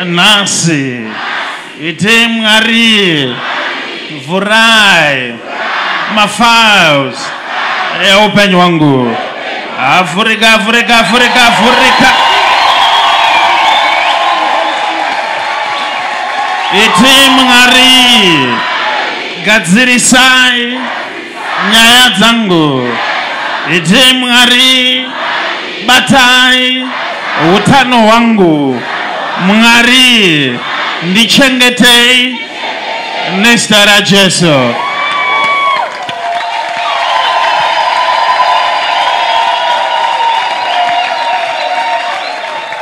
nasi ite Mwari vurai mafiles upenyu wangu. Afurika ite Mwari gadzirisai nyaya dzangu. Ite Mwari batai utano wangu. Mwari ndichengetei nezita ra Jesu.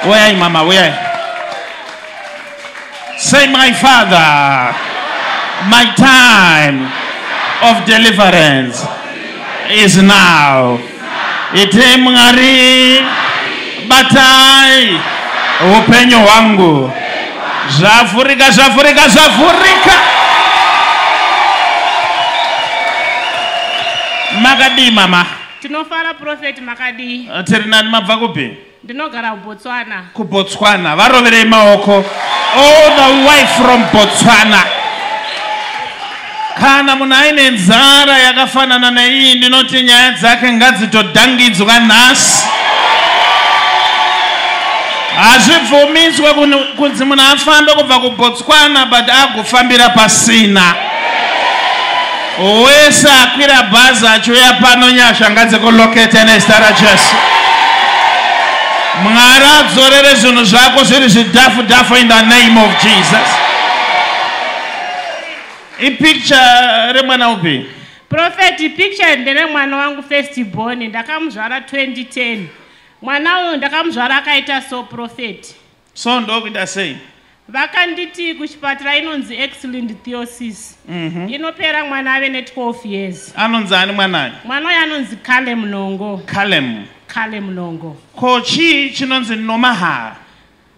Where mama, where? Say, my Father, my time of deliverance is now. Ite Mwari batai upenyo wangu. Zvafurika. Makadi mama. Tinofara prophet makadi. Tirinani mabva kupi? Ndinogara Botswana. Ku Botswana. Varoverei maoko. All the way from Botswana. Kana munhu aine nzara yakafanana neiyi, ndinoti nyaya dzake ngadzitodhangidzwa nhasi. Hazvibvumiswe kunzi munhu afambe kubva kuBotswana but agofambira pasina. Wese akwira bhazi achiuya pano nyasha ngadzikulokete nezita ra Jesu. Mwari adzorere zvinhu zvako zviri zvidhafu in the name of Jesus. Ipicture remwana upi? Prophet, picture ndere mwana wangu first born. Ndakamuzvara 2010. Mwana uyu ndakamuzvara akaita so prophet. So ndokuita sei? Vakanditi kuchipatara inonzi Excellent Theosis. Inopera mwana ave ne12 years. Anonzi ani mwanayo? Mwana uyu anonzi Calem Nongo. Calem Nongo. Ko chii chinonzi Nomaha?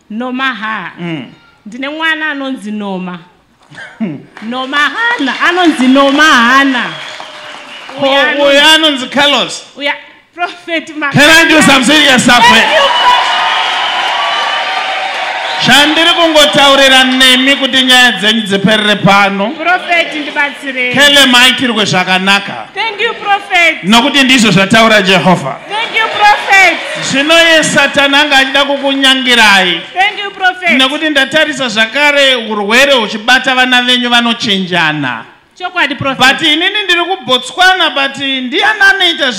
Nomaha. Ndine mwana anonzi Noma. Nomahana. Anonzi Nomahana. Uyu anonzi Carlos. Uya prophet Makadi. Can I do some serious stuff? Chandiri kungotaurira nemi kuti nyaya dzenyu dziperere pano. Prophet ndibatsire. Calem aitirwe zvakanaka. Thank you prophet. Nokuti ndizvo zvataura Jehovha. Thank you prophet. Zvino ye Satani anga achida kukunyangirai. Thank you prophet. Nekuti ndatarisa zvakare urwere huchibata vana venyu vanochinjana. Chokwadi prophet. But inini ndiri kuBotswana but ndiani anoita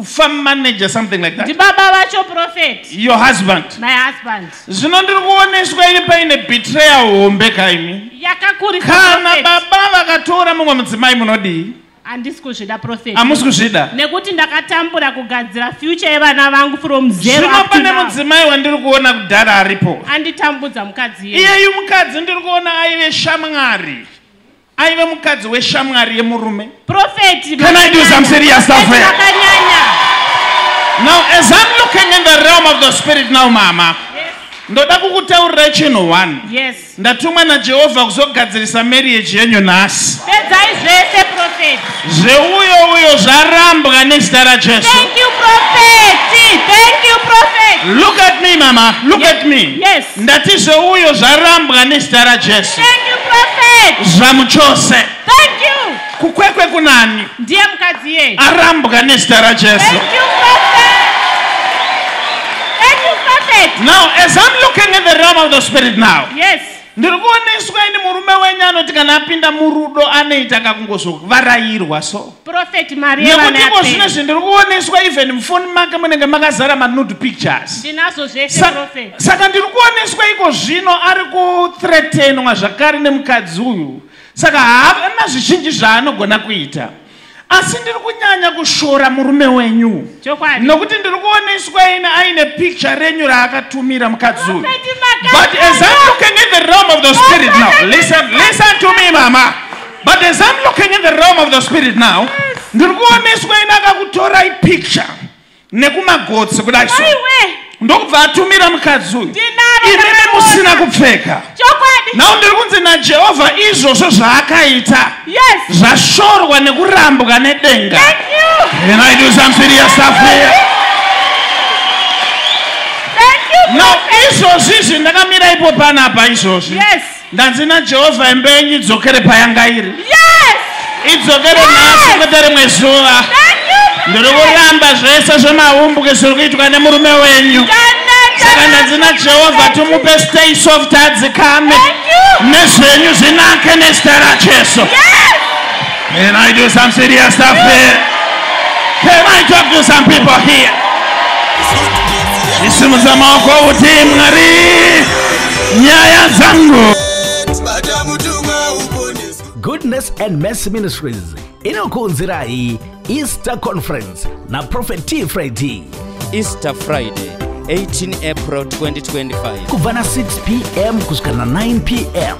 farm manager something like that. Ndibaba vacho prophet. Your husband. My husband. Zvino ndiri kuoneswa ini paine betrayal hombe kaimi. Yakakurisa kana prophet. baba vakatora mumwe mudzimai munodii? Handisi kuzvida prophet. Hamusi kuzvida? Nekuti ndakatambura kugadzira future yevana vangu from 0 up to now. Zvino pane mudzimai wandiri kuona kudhara aripo. Anditambudza mukadzi yeye. Iyeyu mukadzi ndiri kuona aive shamwari. Aive mukadzi weshamwari yemurume. Prophet. Can I do some serious stuff here? Makanyanya. Now as I'm looking in the realm of the spirit now mama. Yes. Ndoda kukutaurira chinhu one. Yes. Ndatumwa naJehovha kuzogadzirisa marriage yenyu nhasi. Pedzai zvese prophet. Zveuyo zvarambwa nezita ra Jesu. Thank you prophet. Thank you prophet. Look at me mama. Look yes. at me. Yes. Ndati zveuyo zvarambwa nezita ra Jesu. Thank you prophet. Zvamuchose. Thank you. Kukwekwe kunani? Ndiye mukadzi yeye. Arambwa nezita ra Jesu. Thank you prophet. Thank you prophet. Now as I'm looking in the realm of the spirit now. Yes. Ndiri kuoneswa ini murume wenyu anoti kana apinda murudo anoita kakungozovarairwa so. Prophet Maria nekuti iko zvinezvi ndiri kuoneswa even mufoni make munenge makazara manude pictures. Ndinazo zvese prophet. Saka ndiri kuoneswa iko zvino ari kuthreatenwa zvakare nemukadzi uyu. Saka haana zvizhinji zvaanogona kuita. Asi ndiri kunyanya kushora murume wenyu. Nokuti ndiri kuoneswa ine aine picture renyu raakatumira mukadzi uyu. But as I'm looking in the realm of the spirit now, listen to me mama. But as I'm looking in the realm of the spirit now, ndiri kuoneswa ine akakutora picture nekumagotsi kudai so. Ndokubva atumira mukadzi uyu. Inini musina kupfeka. Now ndiri kunzi naJehovha izvozvo zvaakaita zvashorwa nekurambwa nedenga. Thank you. Can I do some serious stuff here? Thank you Now izvozvi ndakamira ipo panapa izvozvi. Yes. Ndanzina Jehovah embenyu idzokere payanga iri. Yes. Idzokere nhasi kwete rimwe zuva. Ndiri kuramba zvese zvemahumbuke zviri kuitwa nemurume wenyu. Saka ndanzina Jehovah tumupe stay soft adzikame. Nezvenyu zvinake nezita raJesu. Can I do some serious stuff here? Can I talk to some people here? Isimudza maoko uti Mwari nyaya dzangu. Goodness and Mercy Ministries inokuunzirai Easter Conference na Prophet T. Friday. Easter Friday, 18 April 2025. Kuvana 6 p.m. kusikana 9 p.m.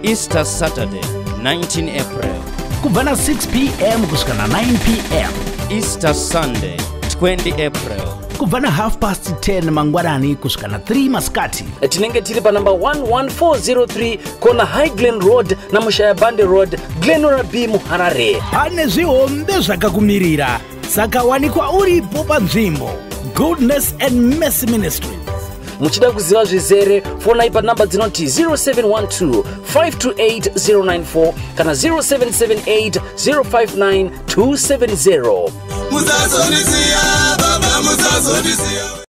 Easter Saturday, 19 April. Kuvana 6 p.m. kusikana 9 p.m. Easter Sunday, 20 April. Kuvana 10:30 mangwarani kusikana 3 maskati. Tinenge tiri pa number 11403 kona High Glen Road na Mushayabande Road, Glenora B Muharare. Pane zvihombe zvakakumirira, saka wanikwa uripo panzvimbo. Goodness and Mercy Ministries. Muchida kuziva zvizere, fona ipa namba dzinoti 0712 528 094 kana 0778 059 270.